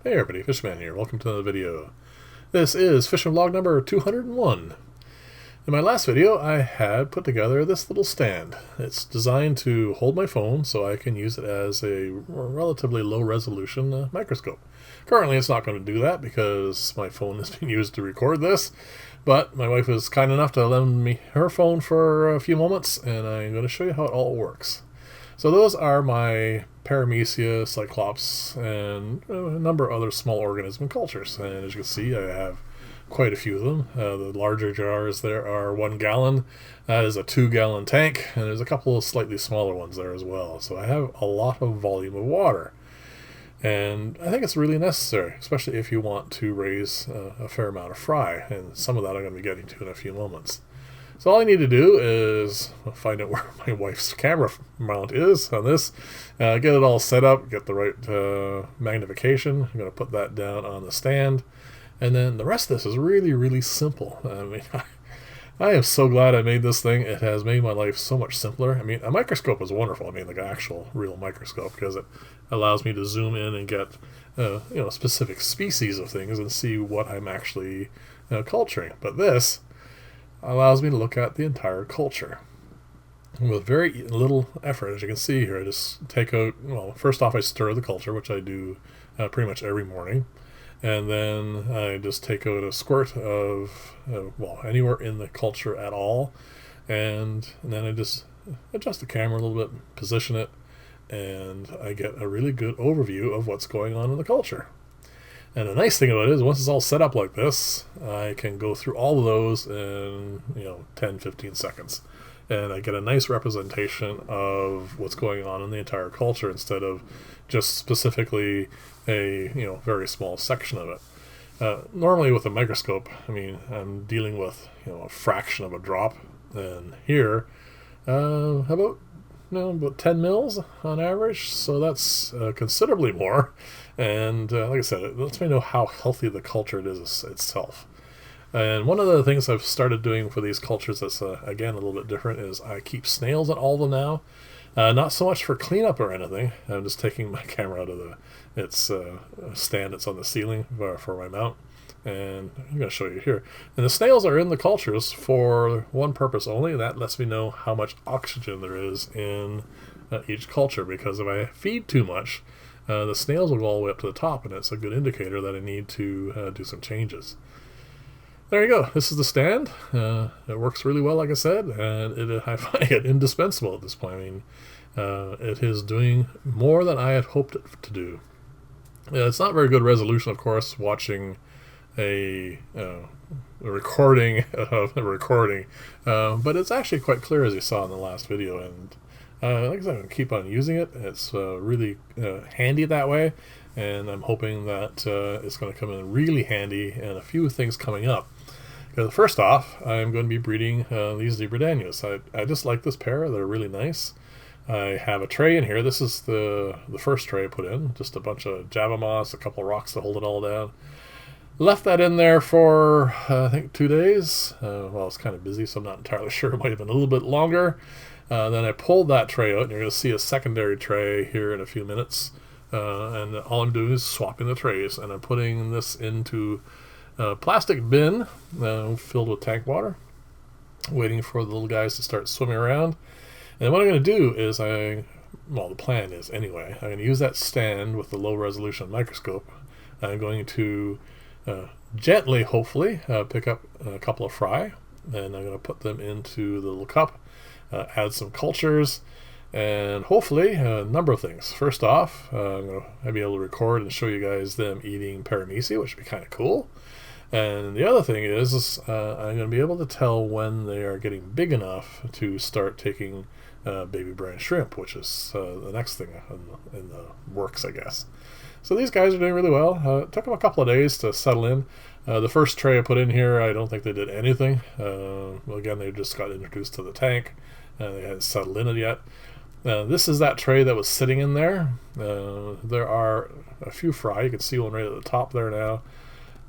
Hey everybody, Fishman here. Welcome to another video. This is fishing vlog number 201. In my last video, I had put together this little stand. It's designed to hold my phone so I can use it as a relatively low resolution microscope. Currently, it's not going to do that because my phone is being used to record this, but my wife was kind enough to lend me her phone for a few moments, and I'm going to show you how it all works. So those are my paramecia, cyclops, and a number of other small organism cultures. And as you can see, I have quite a few of them. The larger jars there are 1 gallon. That is a 2-gallon tank, and there's a couple of slightly smaller ones there as well. So I have a lot of volume of water. And I think it's really necessary, especially if you want to raise a fair amount of fry. And some of that I'm going to be getting to in a few moments. So all I need to do is find out where my wife's camera mount is on this, get it all set up, get the right magnification. I'm going to put that down on the stand, and then the rest of this is really, really simple. I mean, I am so glad I made this thing. It has made my life so much simpler. I mean, a microscope is wonderful. I mean, like an actual real microscope, because it allows me to zoom in and get specific species of things and see what I'm actually culturing. But this allows me to look at the entire culture with very little effort. As you can see here, I just take out, first off I stir the culture, which I do pretty much every morning, and then I just take out a squirt of anywhere in the culture at all, and then I just adjust the camera a little bit, position it, and I get a really good overview of what's going on in the culture. And the nice thing about it is once it's all set up like this, I can go through all of those in 10-15 seconds. And I get a nice representation of what's going on in the entire culture instead of just specifically a very small section of it. Normally with a microscope, I mean, I'm dealing with a fraction of a drop. And here, about 10 mils on average, so that's considerably more. And like I said, it lets me know how healthy the culture it is itself. And one of the things I've started doing for these cultures that's, again, a little bit different is I keep snails in all of them now. Not so much for cleanup or anything. I'm just taking my camera out of its stand that's on the ceiling for my mount. And I'm going to show you here. And the snails are in the cultures for one purpose only, and that lets me know how much oxygen there is in each culture. Because if I feed too much, the snails will go all the way up to the top, and it's a good indicator that I need to do some changes. There you go. This is the stand. It works really well, like I said, and I find it indispensable at this point. I mean, it is doing more than I had hoped it to do. It's not very good resolution, of course, watching a recording of a recording, but it's actually quite clear, as you saw in the last video, and like I said, I'm going to keep on using it. It's really handy that way, and I'm hoping that it's going to come in really handy in a few things coming up. Because first off, I'm going to be breeding these zebra danios. I just like this pair. They're really nice. I have a tray in here. This is the first tray I put in, just a bunch of java moss, a couple of rocks to hold it all down. Left that in there for, I think, 2 days. Well, it's kind of busy, so I'm not entirely sure. It might have been a little bit longer. Then I pulled that tray out, and you're going to see a secondary tray here in a few minutes. And all I'm doing is swapping the trays, and I'm putting this into a plastic bin filled with tank water, waiting for the little guys to start swimming around. And what I'm going to do is the plan is anyway, I'm going to use that stand with the low resolution microscope. I'm going to gently, hopefully, pick up a couple of fry, and I'm going to put them into the little cup, add some cultures, and hopefully a number of things. First off, I'm going to be able to record and show you guys them eating paramecia, which would be kind of cool. And the other thing is I'm going to be able to tell when they are getting big enough to start taking baby brine shrimp, which is the next thing in the works, I guess. So these guys are doing really well. It took them a couple of days to settle in. The first tray I put in here, I don't think they did anything. Again, they just got introduced to the tank. They hadn't settled in it yet. This is that tray that was sitting in there. There are a few fry. You can see one right at the top there now.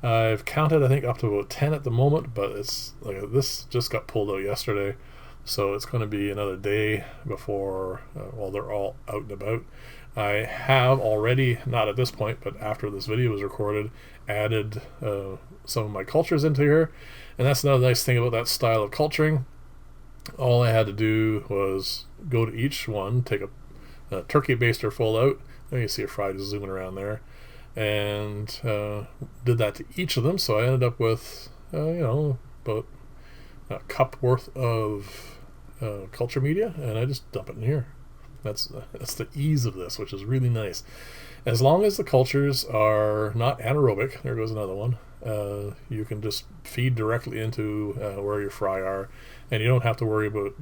I've counted, I think, up to about 10 at the moment, but it's like this just got pulled out yesterday. So it's going to be another day before they're all out and about. I have already, not at this point, but after this video was recorded, added some of my cultures into here. And that's another nice thing about that style of culturing. All I had to do was go to each one, take a turkey baster full out. There you see a fry just zooming around there. And did that to each of them. So I ended up with, about a cup worth of culture media, and I just dump it in here. That's the ease of this, which is really nice. As long as the cultures are not anaerobic, there goes another one, you can just feed directly into where your fry are, and you don't have to worry about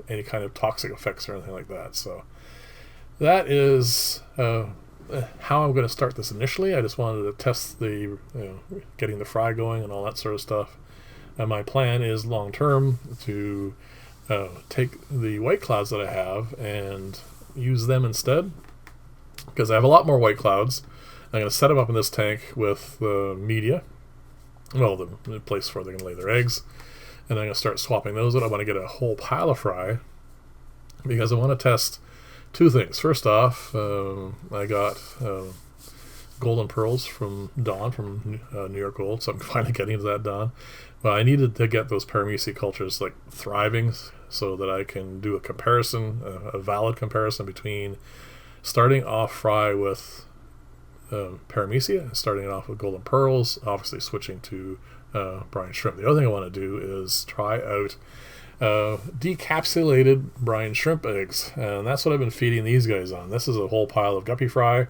any kind of toxic effects or anything like that. So that is how I'm going to start this initially. I just wanted to test the getting the fry going and all that sort of stuff. And my plan is long term to take the white clouds that I have and use them instead, because I have a lot more white clouds. I'm going to set them up in this tank with the media, well, the place where they're going to lay their eggs, and I'm going to start swapping those out. I want to get a whole pile of fry because I want to test two things. First off, I got golden pearls from Dawn from New York Gold, so I'm finally getting into that, Dawn. But I needed to get those paramecia cultures like thriving so that I can do a comparison, a valid comparison between starting off fry with paramecia and starting it off with golden pearls, obviously switching to brine shrimp. The other thing I want to do is try out decapsulated brine shrimp eggs, and that's what I've been feeding these guys on. This is a whole pile of guppy fry.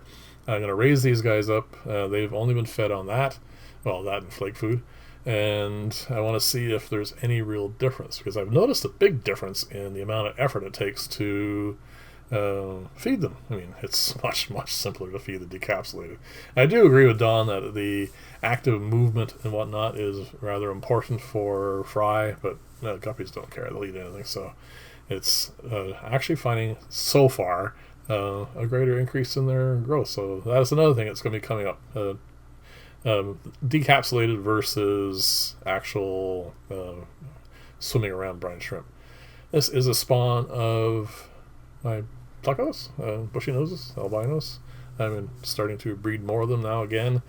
I'm going to raise these guys up. They've only been fed on that, well, that and flake food, and I want to see if there's any real difference, because I've noticed a big difference in the amount of effort it takes to feed them. I mean, it's much simpler to feed the decapsulated. I do agree with Dawn that the active movement and whatnot is rather important for fry, but guppies don't care, they'll eat anything. So it's actually finding so far a greater increase in their growth. So that's another thing that's going to be coming up, decapsulated versus actual swimming around brine shrimp. This is a spawn of my Placos, bushy noses, albinos. I'm starting to breed more of them now again.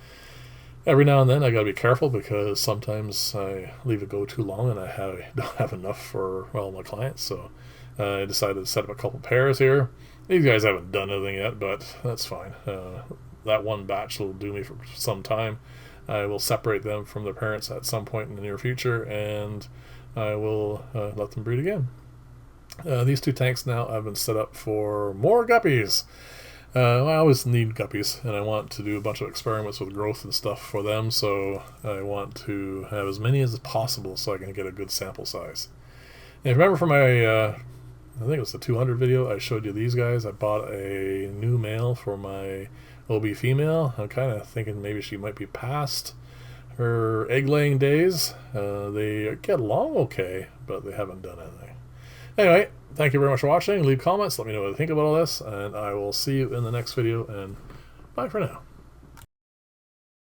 Every now and then I got to be careful because sometimes I leave it go too long and I don't have enough for my clients. So I decided to set up a couple pairs here. These guys haven't done anything yet, but that's fine. That one batch will do me for some time. I will separate them from their parents at some point in the near future, and I will let them breed again. These two tanks now have been set up for more guppies. I always need guppies, and I want to do a bunch of experiments with growth and stuff for them, so I want to have as many as possible so I can get a good sample size. And remember from my, I think it was the 200 video, I showed you these guys. I bought a new male for my OB female. I'm kind of thinking maybe she might be past her egg-laying days. They get along okay, but they haven't done anything. Anyway, thank you very much for watching. Leave comments, let me know what you think about all this, and I will see you in the next video, and bye for now.